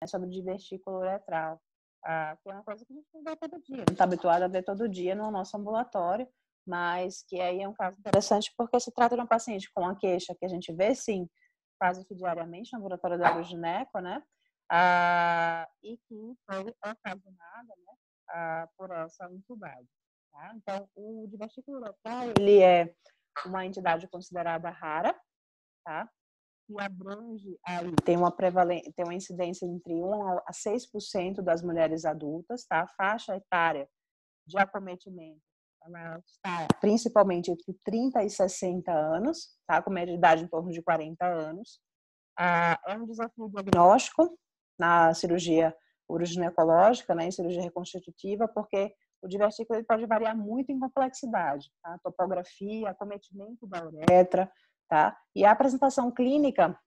sobre divertículo uretral, que é uma coisa que a gente não vê todo dia, não está habituado a ver todo dia no nosso ambulatório, mas que aí é um caso interessante porque se trata de um paciente com uma queixa que a gente vê, sim, quase que diariamente no ambulatório da urogineco, né? E que foi ocasionada, né, por essa entidade. Tá? Então, o divertículo uretral, ele é uma entidade considerada rara, tá? Que abrange aí, tem uma incidência entre 1 a 6% das mulheres adultas, tá? A faixa etária de acometimento, ela está principalmente entre 30 e 60 anos, tá? Com média de idade em torno de 40 anos. É um desafio diagnóstico na cirurgia uroginecológica, né, em cirurgia reconstitutiva, porque o divertículo ele pode variar muito em complexidade, tá? Topografia, acometimento da uretra, tá? E a apresentação clínica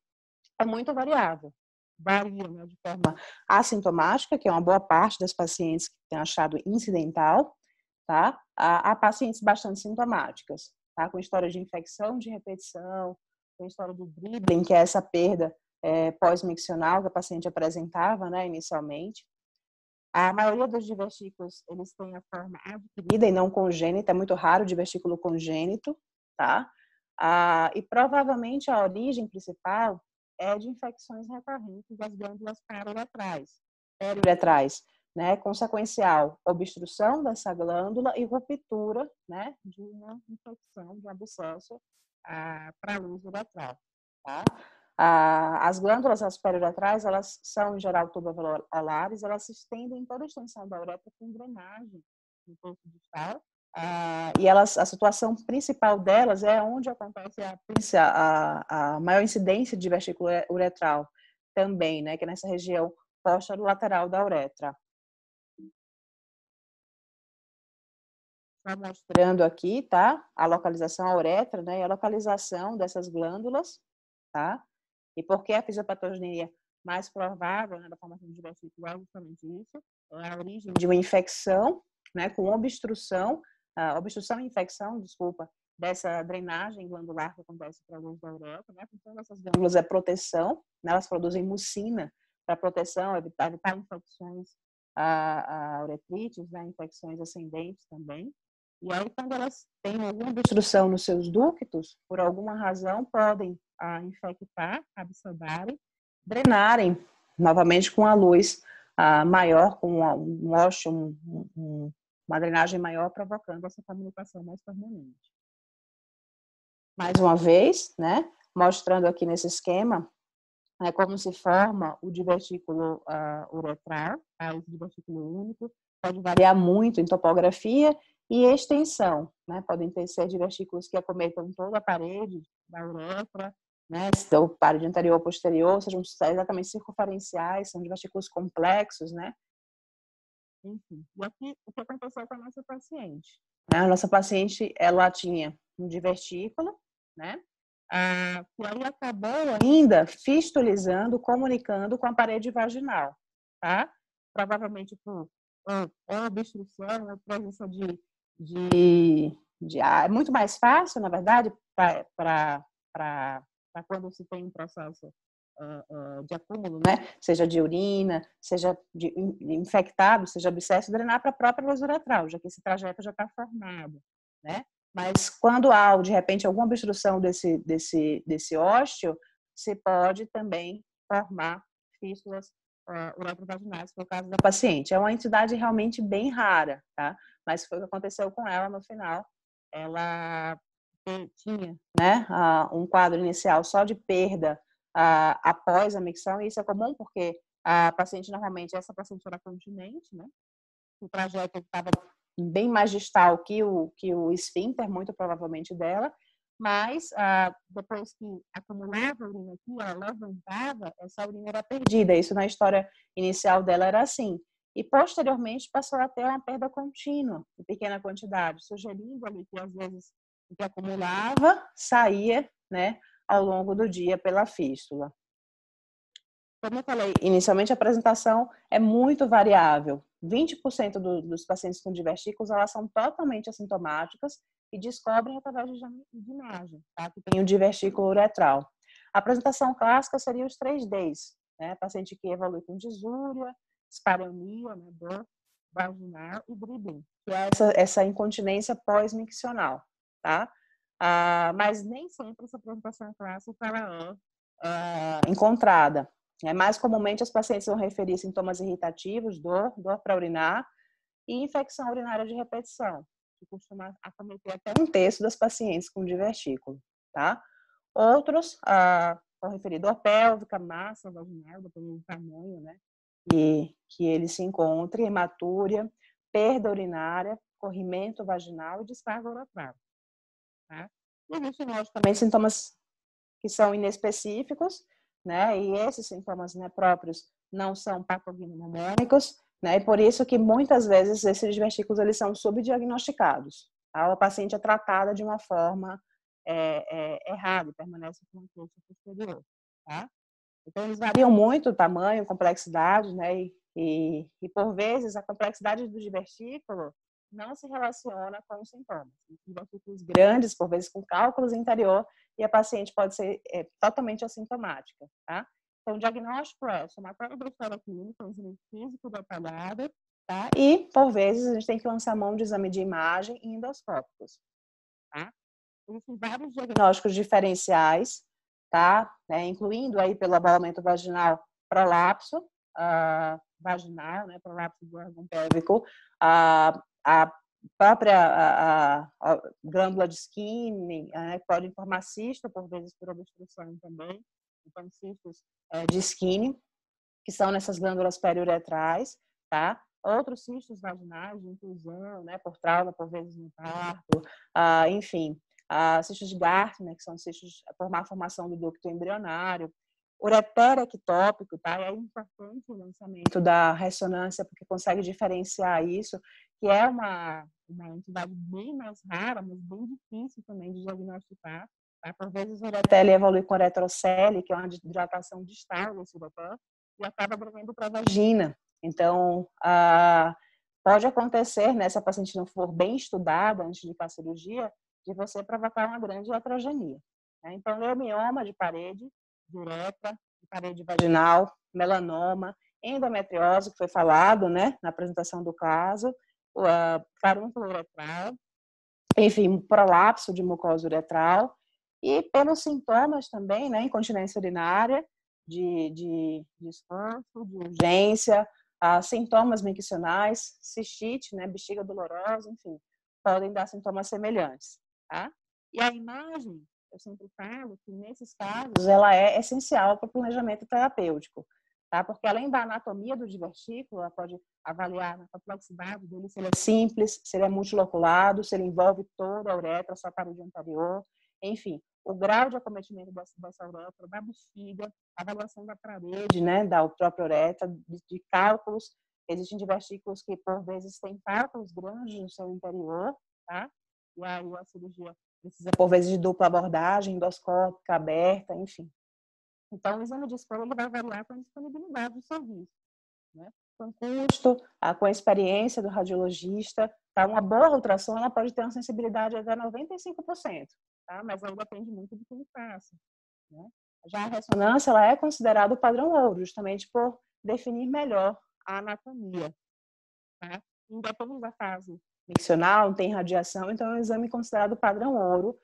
é muito variável. Varia, né, de forma assintomática, que é uma boa parte das pacientes que têm achado incidental, tá? A pacientes bastante sintomáticas, tá? Com história de infecção de repetição, com história de dribbling, que é essa perda pós-miccional que a paciente apresentava, né, inicialmente. A maioria dos divertículos, eles têm a forma adquirida e não congênita, é muito raro o divertículo congênito, tá? E provavelmente a origem principal é de infecções recorrentes das glândulas periuretrais, né? Consequencial, obstrução dessa glândula e ruptura, né, de uma infecção, de um abscesso para a luz uretral, tá? As glândulas periuretrais, elas são, em geral, tuboalveolares, elas se estendem em toda a extensão da uretra com drenagem no corpo distal, e a situação principal delas é onde acontece a maior incidência de divertículo uretral também, né, que é nessa região lateral da uretra. Está mostrando aqui, tá, a localização a uretra, né, e a localização dessas glândulas, tá, e por que a fisiopatogenia mais provável, né, da formação de divertículo é justamente isso, é a origem de uma infecção, né, com obstrução e infecção, desculpa, dessa drenagem glandular que acontece para a luz da uretra, né, então essas glândulas é proteção, né, elas produzem mucina para proteção, evitar infecções, uretrites, né, infecções ascendentes também. E aí, quando elas têm alguma obstrução nos seus ductos, por alguma razão, podem infectar, absorberem, drenarem novamente com a luz maior, com um ósseo, uma drenagem maior, provocando essa comunicação mais permanente. Mais uma vez, né, mostrando aqui nesse esquema, como se forma o divertículo uretral, esse divertículo único, pode variar muito em topografia e extensão, né? Podem ser divertículos que acometam toda a parede da uretra, né? Ou parede anterior ou posterior, sejam exatamente circunferenciais, são divertículos complexos, né? Enfim, e aqui o que aconteceu com a nossa paciente? A nossa paciente, ela tinha um divertículo, né? Que aí acabou ainda fistulizando, comunicando com a parede vaginal, tá? Provavelmente por obstrução, ou presença de ar. É muito mais fácil, na verdade, para quando se tem um processo de acúmulo, né? Seja de urina, seja de infectado, seja abscesso, drenar para a própria luz uretral, já que esse trajeto já está formado, né? Mas quando há, de repente, alguma obstrução desse ósseo, se pode também formar fístulas uretrovaginais, no caso da paciente. É uma entidade realmente bem rara, tá? Mas foi o que aconteceu com ela no final. Ela tinha, né, um quadro inicial só de perda após a micção, e isso é comum porque a paciente, normalmente, essa paciente era continente, né? O trajeto estava bem mais distal que o esfíncter, muito provavelmente dela, mas depois que acumulava a urina aqui, ela levantava, essa urina era perdida. Isso na história inicial dela era assim. E posteriormente passou a ter uma perda contínua, em pequena quantidade, sugerindo ali que às vezes o que acumulava saía, né, ao longo do dia pela fístula. Como eu falei, inicialmente a apresentação é muito variável. 20% dos pacientes com divertículos, elas são totalmente assintomáticas e descobrem através de imagem, tá? Que tem o divertículo uretral. A apresentação clássica seria os 3Ds, né? Paciente que evolui com disúria, espareunia, né? Dor vaginal e dribbling, que é essa incontinência pós-miccional, tá? Mas nem sempre essa apresentação clássica ela é encontrada. Mais comumente, as pacientes vão referir sintomas irritativos, dor para urinar e infecção urinária de repetição, que costuma acometer até 1/3 das pacientes com divertículo, tá? Outros vão referir dor pélvica, massa vaginal, dependendo do tamanho, né? Que ele se encontre, hematúria, perda urinária, corrimento vaginal e descarga uretral, tá? E existem, lógico, também sintomas que são inespecíficos, né? E esses sintomas, né, próprios não são patognomônicos, né? E por isso que muitas vezes esses divertículos eles são subdiagnosticados. Tá? A paciente é tratada de uma forma errada, permanece com uma queixa posterior, tá? Então eles variam muito o tamanho, complexidade, né? E por vezes a complexidade do divertículo não se relaciona com os sintomas. Divertículos grandes, por vezes com cálculos interior, e a paciente pode ser totalmente assintomática, tá? Então, o diagnóstico é somatório da história clínica, um exame físico detalhado, tá? E, por vezes, a gente tem que lançar mão de exame de imagem e endoscópicos, tá? Existem vários diagnósticos diferenciais, tá? Incluindo aí pelo abalamento vaginal, prolapso vaginal, né? Prolapso do órgão pélvico, a própria glândula de Skinner, pode formar cisto, por vezes por obstrução também, então cistos de Skinner, que são nessas glândulas periuretrais, tá? Outros cistos vaginais de inclusão, né, por trauma, por vezes no parto, enfim, cistos de Gartner, que são cistos por má formação do ducto embrionário, ureter ectópico, tá? É importante o lançamento da ressonância, porque consegue diferenciar isso, que é uma entidade bem mais rara, mas bem difícil também de diagnosticar, tá? Por vezes o ureter evolui com uretrocele, que é uma dilatação distal desse ureter, e acaba agregando para a vagina. Então, pode acontecer, né, se a paciente não for bem estudada antes de ir para a cirurgia, de você provocar uma grande iatrogenia, né? Então, leomioma de parede, de uretra, de parede vaginal, melanoma, endometriose, que foi falado, né, na apresentação do caso, carúnculo uretral, enfim, prolapso de mucosa uretral, e pelos sintomas também, né, incontinência urinária, de esforço, de urgência, sintomas miccionais, cistite, né, bexiga dolorosa, enfim, podem dar sintomas semelhantes, tá? E a imagem, eu sempre falo que nesses casos ela é essencial para o planejamento terapêutico, tá? Porque além da anatomia do divertículo, ela pode avaliar a complexidade dele, se ele é simples, se ele é multiloculado, se ele envolve toda a uretra, só a parede anterior, enfim, o grau de acometimento dessa uretra, da bexiga, a avaliação da parede, né, da própria uretra, de cálculos. Existem divertículos que, por vezes, têm cálculos grandes no seu interior, tá? E aí a cirurgia precisa, por vezes, de dupla abordagem, endoscópica, aberta, enfim. Então, o exame de escolha ele vai avaliar com a disponibilidade do serviço, né? Com custo, com a experiência do radiologista. Tá? Uma boa ultrassom ela pode ter uma sensibilidade até 95%, tá? Mas aí depende muito do que ele faça, né? Já a ressonância ela é considerada o padrão ouro, justamente por definir melhor a anatomia, tá? Independente da fase miccional, não tem radiação, então é um exame considerado padrão ouro,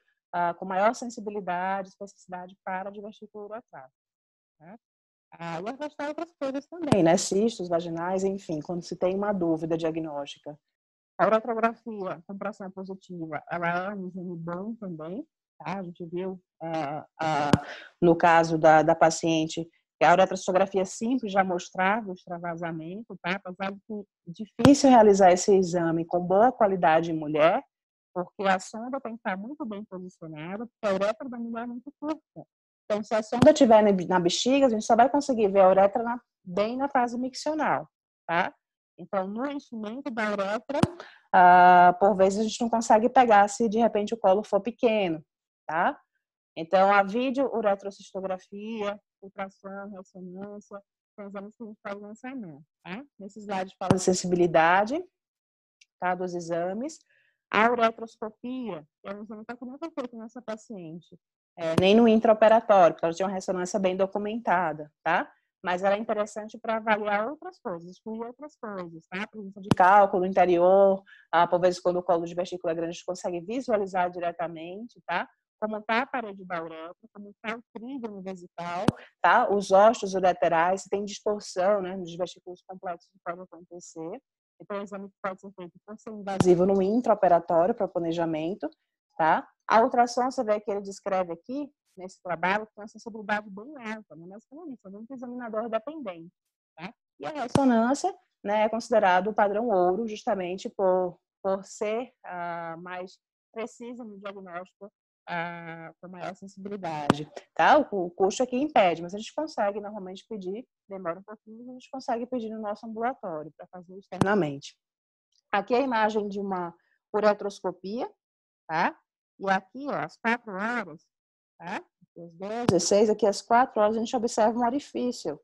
com maior sensibilidade, especificidade para divertículo uretral, né? E afastar outras coisas também, né? Cistos vaginais, enfim, quando se tem uma dúvida diagnóstica. A uretrografia, compressão positiva, ela é um exame bom também, tá? A gente viu no caso da paciente que a uretroscopia simples já mostrava o extravasamento, tá? Apesar de difícil realizar esse exame com boa qualidade em mulher, porque a sonda tem que estar muito bem posicionada, porque a uretra da mulher é muito curta. Então, se a sonda estiver na bexiga, a gente só vai conseguir ver a uretra bem na fase miccional, tá? Então, no enchimento da uretra, por vezes a gente não consegue pegar se de repente o colo for pequeno, tá? Então, a videouretrocistografia, ultrassom, ressonância, são exames que a gente pode lançar em mão, tá? Nesse slide fala de sensibilidade, tá, dos exames. A uretroscopia, que é um exame que não foi feito nessa paciente, nem no intraoperatório, porque ela tinha uma ressonância bem documentada, tá? mas ela é interessante para avaliar outras coisas, excluir outras coisas, tá? A presença de cálculo no interior, por vezes quando o colo de vesícula é grande, a gente consegue visualizar diretamente, tá? Como está a parede da uretra, como está o trígono vesical, tá? Os ósseos ureterais, se tem distorção, né, nos vesículos complexos que pode acontecer. Então, o exame pode ser feito por ser invasivo no intraoperatório para planejamento, tá? A ultrassom, você vê que ele descreve aqui, nesse trabalho, tem uma sensibilidade bem alta, né? Mas como isso, é muito examinador dependente, tá? E a ressonância, né, é considerado o padrão ouro, justamente por ser mais precisa no diagnóstico, com maior sensibilidade, tá? O custo aqui impede, mas a gente consegue normalmente pedir, demora um pouquinho, mas a gente consegue pedir no nosso ambulatório para fazer externamente. Aqui é a imagem de uma uretroscopia, tá? E aqui, ó, às 4 horas, tá? Às 12, 16, aqui às 4 horas a gente observa um orifício,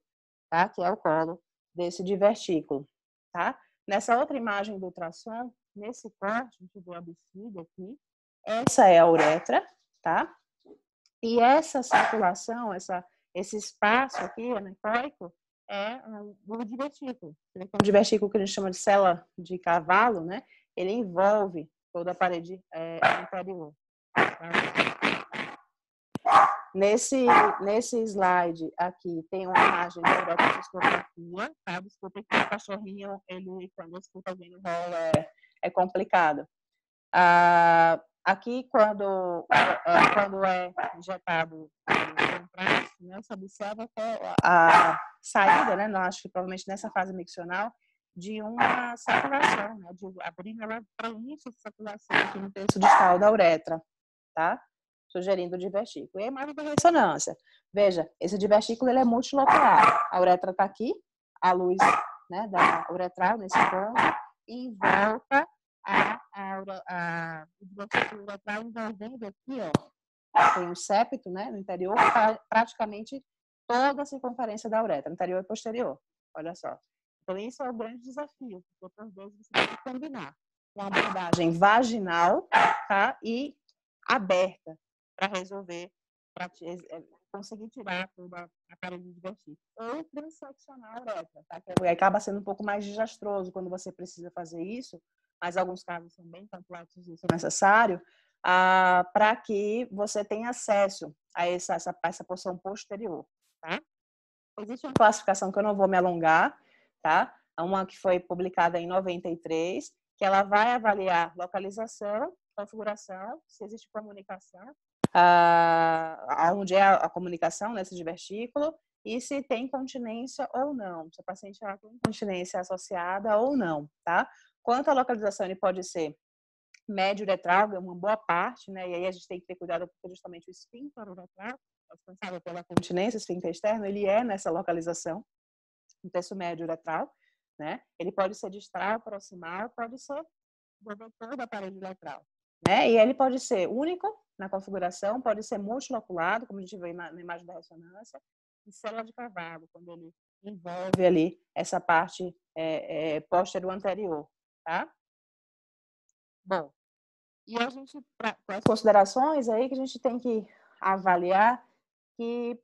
tá? Que é o colo desse divertículo, tá? Nessa outra imagem do ultrassom, nesse corte, a gente vê a bexiga aqui, essa é a uretra, tá? E essa circulação, esse espaço aqui, anecoico, é o divertículo. O divertículo que a gente chama de célula de cavalo, né? Ele envolve toda a parede inferior. Nesse slide aqui tem uma imagem da uretroscopia, tá? Desculpa que o cachorrinho, ele, quando escuta alguém no rolo, é complicado. Aqui, quando é injetado o contraste, né, você observa a saída, né, acho que provavelmente nessa fase miccional, de uma saturação, né, de abrir ela para início de saturação aqui no terço distal da uretra, tá? Sugerindo o divertículo. E a imagem da ressonância. Veja, esse divertículo ele é multilocular. A uretra está aqui, a luz, né, da uretral nesse ponto, e em volta o divertículo uretral envolvendo aqui, ó, tem um septo, né, no interior, praticamente toda a circunferência da uretra, anterior e posterior. Olha só. Então, isso é o grande desafio, porque por vezes você tem que combinar uma abordagem vaginal, tá, e aberta para resolver, para conseguir tirar toda a parede de divertículo. Ou transeccionar a uretra, tá? Que acaba sendo um pouco mais desastroso quando você precisa fazer isso, mas alguns casos são bem complexos e isso é necessário, para que você tenha acesso a essa porção posterior, tá? Existe uma classificação que eu não vou me alongar, tá? Uma que foi publicada em 93, que ela vai avaliar localização, configuração, se existe comunicação, onde é a comunicação nesse divertículo, e se tem continência ou não, se a paciente tem continência associada ou não, tá? Quanto à localização, ele pode ser médio uretral, uma boa parte, né? E aí a gente tem que ter cuidado porque justamente o esfíncter uretral, responsável pela continência, esfíncter externo, ele é nessa localização, no terço médio uretral, né? Ele pode ser distal, proximal, pode ser do vetor da parede uretral, né? E ele pode ser único na configuração, pode ser multiloculado, como a gente vê na imagem da ressonância, e célula de cavalo, quando ele envolve ali essa parte posterior anterior, tá? Bom, e a gente, com as considerações aí que a gente tem que avaliar que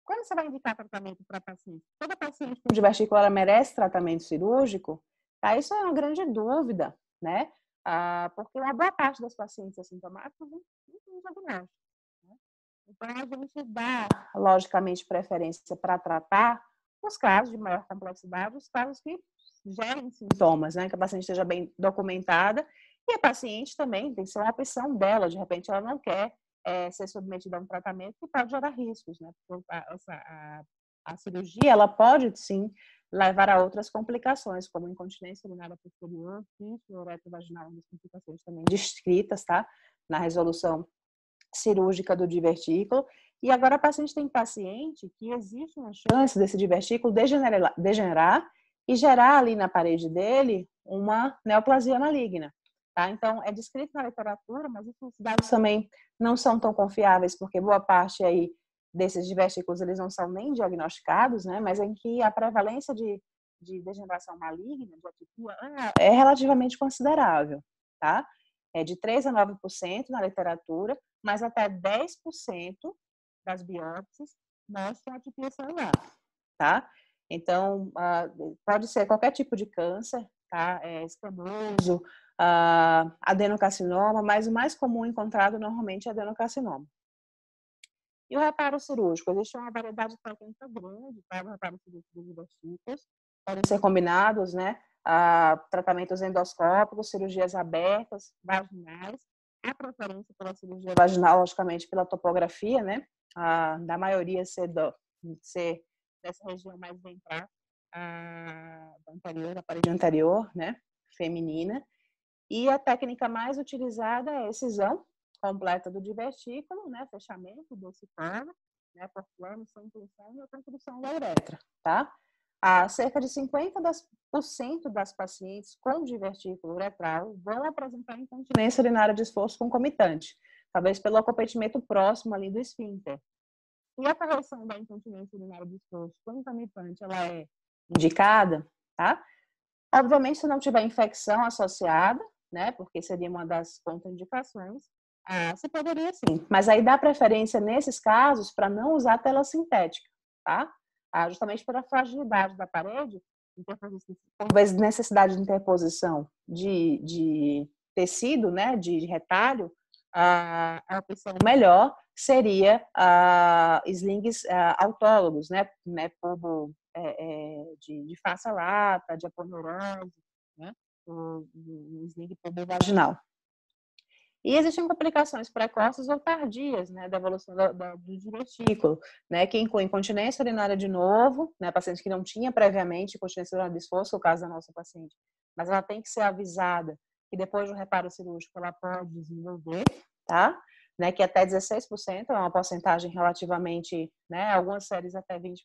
quando você vai indicar tratamento para paciente, toda paciente com divertícula merece tratamento cirúrgico, tá? Isso é uma grande dúvida, né? Porque uma boa parte das pacientes assintomáticas não tem diagnóstico, né? Então, a gente dá, logicamente, preferência para tratar os casos de maior complexidade, os casos que gerem sintomas, né? Que a paciente esteja bem documentada e a paciente também tem que ser uma opção dela, de repente ela não quer ser submetida a um tratamento que pode gerar riscos, né? Porque a cirurgia, ela pode, sim, levar a outras complicações, como incontinência urinária posterior, fístula uretrovaginal, das complicações também descritas, tá? Na resolução cirúrgica do divertículo. E agora a paciente tem paciente que existe uma chance desse divertículo degenerar e gerar ali na parede dele uma neoplasia maligna. Tá? Então, é descrito na literatura, mas os dados também não são tão confiáveis, porque boa parte aí desses divertículos eles não são nem diagnosticados, né? Mas em que a prevalência de degeneração maligna, de atipia, é relativamente considerável. Tá? É de 3 a 9% na literatura, mas até 10% das biópsias mostram atipia celular. tá? Então, pode ser qualquer tipo de câncer, tá? Escamoso, adenocarcinoma, mas o mais comum encontrado normalmente é adenocarcinoma. E o reparo cirúrgico? Existe uma variedade técnica grande para o reparo cirúrgico dos vestígios. Podem ser combinados, né? Tratamentos endoscópicos, cirurgias abertas, vaginais. A preferência pela cirurgia vaginal, logicamente, pela topografia, né? Da maioria ser dessa região mais ventral, da parede anterior, né? Feminina. E a técnica mais utilizada é a excisão completa do divertículo, né, fechamento desse cano, né, por plano, sem tensão e a construção da uretra, tá? Cerca de 50% das pacientes com divertículo uretral vão apresentar incontinência urinária de esforço concomitante, talvez pelo acometimento próximo ali do esfíncter. E a correção da incontinência urinária de esforço concomitante, ela é indicada, tá? Obviamente, se não tiver infecção associada, né, porque seria uma das contraindicações, se poderia sim. Mas aí dá preferência nesses casos para não usar tela sintética, tá? Justamente pela fragilidade da parede, por vezes necessidade de interposição de tecido, né, de retalho, a opção melhor seria slings autólogos, né, tubo de face-lata, de aponeurose, né, o sling pubovaginal. E existem complicações precoces ou tardias, né, da evolução do divertículo, né, que inclui incontinência urinária de novo, né, paciente que não tinha previamente incontinência urinária de esforço, o caso da nossa paciente, mas ela tem que ser avisada que depois do reparo cirúrgico ela pode desenvolver, tá? Né, que até 16% é uma porcentagem relativamente, né, algumas séries até 20%,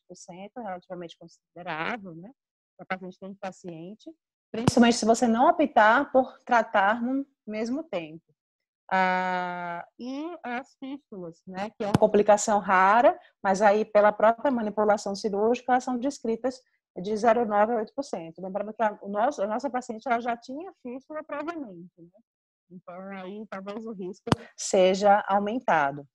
relativamente considerável, né, para paciente tem paciente, principalmente se você não optar por tratar no mesmo tempo. E as fístulas, né, que é uma complicação rara, mas aí pela própria manipulação cirúrgica elas são descritas de 0,9% a 8%. Lembrando que a nossa paciente ela já tinha fístula previamente, né? Então aí talvez o risco seja aumentado.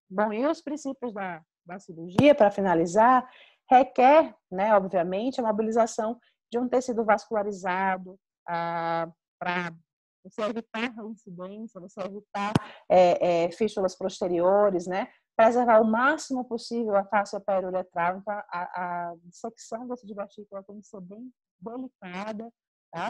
Bom, e os princípios da cirurgia, para finalizar, requer, né, obviamente, a mobilização de um tecido vascularizado para você evitar reincidência, você evitar fístulas posteriores, né? Preservar o máximo possível a face periuretral. Então, a dissecção desse divertículo tem que ser bem delicada, tá?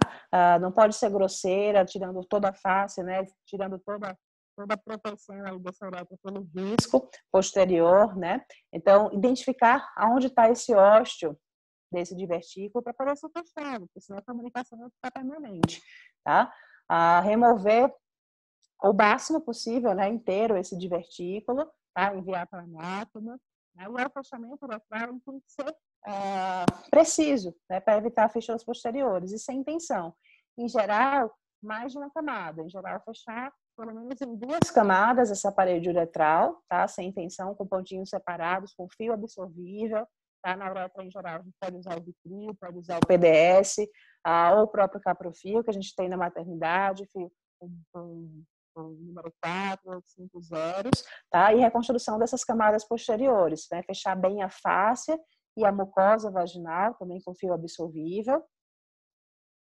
Não pode ser grosseira, tirando toda a face, né? Tirando toda a proteção aí dessa uretra pelo disco posterior, né? Então, identificar aonde está esse ósteo desse divertículo para poder ser testado, porque senão a comunicação vai ficar permanente, tá? Remover o máximo possível, né, inteiro esse divertículo, tá? Enviar para a máquina, né? O fechamento uretral tem que ser preciso, né, para evitar fístulas posteriores e sem tensão. Em geral, mais de uma camada. Em geral, fechar pelo menos em 2 camadas essa parede uretral, tá? Sem tensão, com pontinhos separados, com fio absorvível, tá? Na uretra, em geral, a gente pode usar o Vicryl, pode usar o PDS, ou o próprio caprofil, que a gente tem na maternidade, fio com número 4, 5 zeros, tá? E reconstrução dessas camadas posteriores, né? Fechar bem a face e a mucosa vaginal, também com fio absorvível,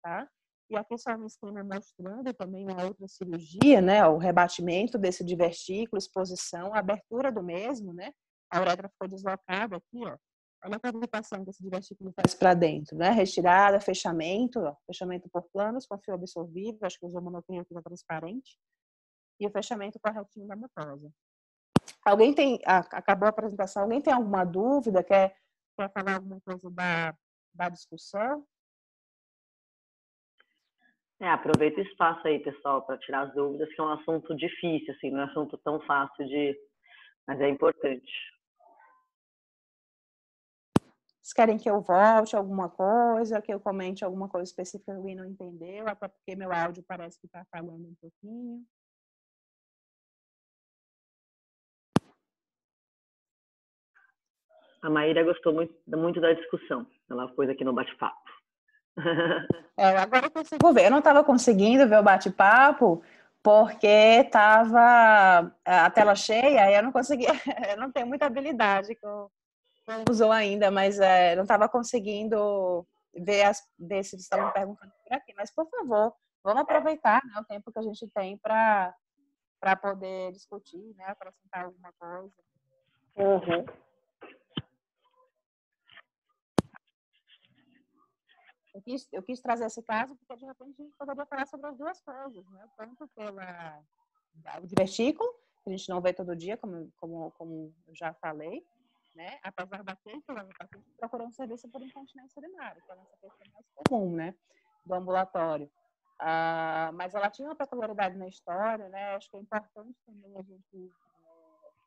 tá? E aqui só um esquema mostrando também uma outra cirurgia, né? O rebatimento desse divertículo, exposição, a abertura do mesmo, né? A uretra ficou deslocada aqui, ó. Olha a cavitação que esse divertículo faz para dentro, né? Retirada, fechamento, ó. Fechamento por planos com fio absorvível, acho que usou monoclínio aqui transparente. E o fechamento corretinho da mucosa. Alguém tem, acabou a apresentação, alguém tem alguma dúvida, quer falar alguma coisa da discussão? Aproveita o espaço aí, pessoal, para tirar as dúvidas, que é um assunto difícil, assim, não é um assunto tão fácil mas é importante. Vocês querem que eu volte alguma coisa, que eu comente alguma coisa específica que alguém não entendeu, até porque meu áudio parece que está falhando um pouquinho. A Maíra gostou muito da discussão, ela pôs aqui no bate-papo. Agora eu consigo ver. Eu não estava conseguindo ver o bate-papo porque estava a tela cheia e eu não conseguia, eu não tenho muita habilidade com Não usou ainda, mas não estava conseguindo ver se estavam perguntando por aqui. Mas, por favor, vamos aproveitar, né, o tempo que a gente tem para poder discutir, né, acrescentar alguma coisa. Uhum. Eu quis trazer esse caso porque, de repente, a gente poderia falar sobre as duas coisas, né? Tanto o divertículo, que a gente não vê todo dia, como eu já falei, né? Apesar da queixa, a paciente procurou um serviço por incontinência urinária, que é a nossa questão mais comum, né? Do ambulatório. Mas ela tinha uma peculiaridade na história, né? Acho que é importante também a gente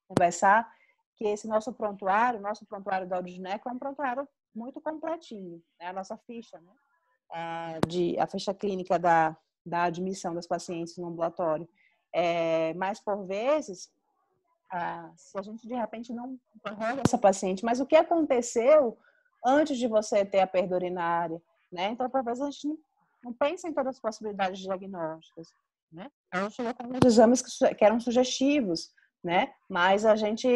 conversar que esse nosso prontuário da Audigineco é um prontuário muito completinho, né? A nossa ficha, né? A ficha clínica da admissão das pacientes no ambulatório. Mas, por vezes, se a gente, de repente, não interroga essa paciente, mas o que aconteceu antes de você ter a perda urinária, né? Então, por vezes, a gente não pensa em todas as possibilidades diagnósticas, né? Ela chegou com alguns exames que eram sugestivos, né? Mas a gente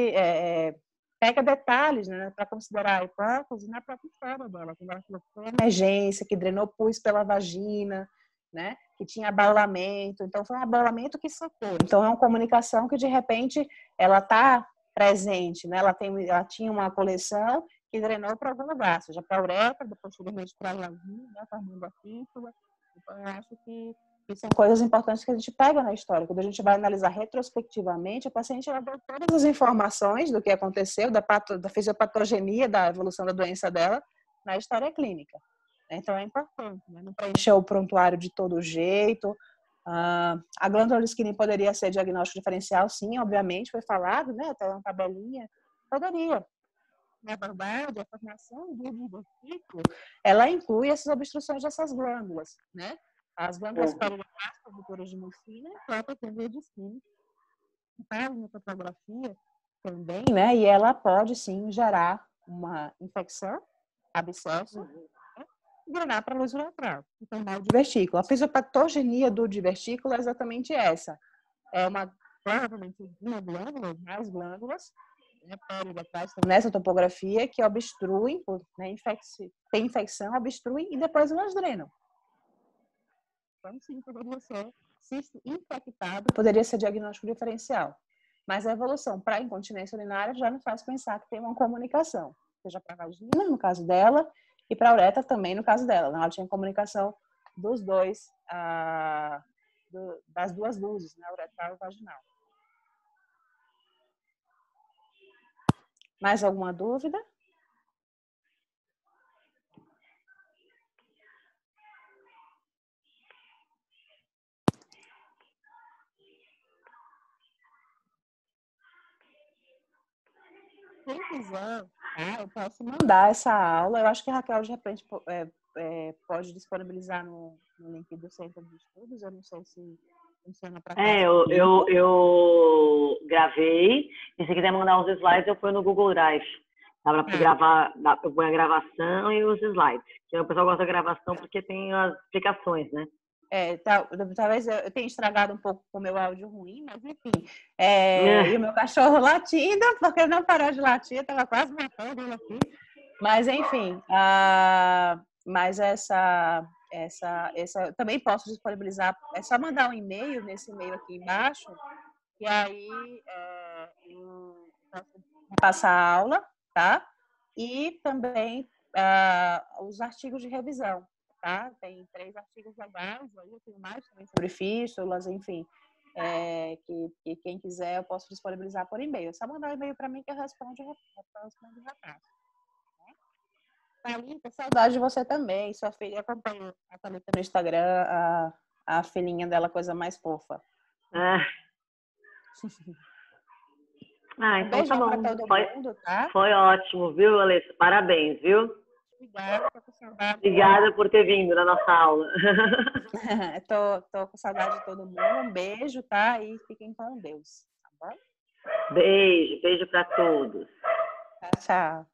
pega detalhes, né, para considerar a hipótese na própria história dela, quando ela falou que foi emergência, que drenou pus pela vagina, né, que tinha abalamento, então foi um abalamento que sacou. Então é uma comunicação que de repente ela está presente, né? Ela tinha uma coleção que drenou para algum lugar, seja para a uretra, posteriormente para a vagina, né, formando a fístula. Então eu acho que são coisas importantes que a gente pega na história. Quando a gente vai analisar retrospectivamente, a paciente ela deu todas as informações do que aconteceu, da fisiopatogenia, da evolução da doença dela, na história clínica. Então, é importante, né? Não preencher o prontuário de todo jeito. A glândula de Skinner poderia ser diagnóstico diferencial, sim, obviamente, foi falado, né? Até uma tabelinha. Poderia. Na verdade, a formação do divertículo, ela inclui essas obstruções dessas glândulas, né? As glândulas perineais, produtoras de mucina, e a própria TV de Skinner, que faz uma topografia também, né? E ela pode, sim, gerar uma infecção, abscesso, e drenar para a luz uretral, e tornar o divertículo. A fisiopatogenia do divertículo é exatamente essa. É provavelmente uma glândula, mais glândulas, né, nessa topografia, que obstruem, né, tem infecção, obstruem e depois elas drenam. Então, sim, poderia ser, se infectado, poderia ser diagnóstico diferencial. Mas a evolução para a incontinência urinária já me faz pensar que tem uma comunicação, seja para a vagina, no caso dela, e para a uretra também, no caso dela. Ela tinha comunicação dos dois, das duas luzes, né, uretral e vaginal. Mais alguma dúvida? Quem quiser, eu posso mandar essa aula. Eu acho que a Raquel, de repente, pode disponibilizar no link do Centro de Estudos. Eu não sei se funciona para cá. Eu gravei. E se quiser mandar os slides, eu ponho no Google Drive. Dá para gravar, eu ponho a gravação e os slides. Que o pessoal gosta da gravação porque tem as explicações, né? Talvez eu tenha estragado um pouco com o meu áudio ruim, mas enfim. E o meu cachorro latindo, porque não parou de latir, estava quase matando ele aqui. Mas, enfim, mas essa eu também posso disponibilizar, é só mandar um e-mail nesse e-mail aqui embaixo, e aí eu posso passar a aula, tá? E também os artigos de revisão. Tá? Tem 3 artigos legais, aí eu tenho mais também sobre fístulas, enfim, que quem quiser eu posso disponibilizar por e-mail. É só mandar um e-mail para mim que eu respondo e repasso. Thalita, saudade de você também. Sua filha acompanha a Thalita no Instagram, a filhinha dela, coisa mais fofa. Então tá bom. Para todo mundo, tá? Foi ótimo, viu, Alessa? Parabéns, viu? Obrigada, tô com saudade. Obrigada por ter vindo na nossa aula. tô com saudade de todo mundo. Um beijo, tá? E fiquem com Deus, tá bom? Beijo para todos. Tchau, tchau.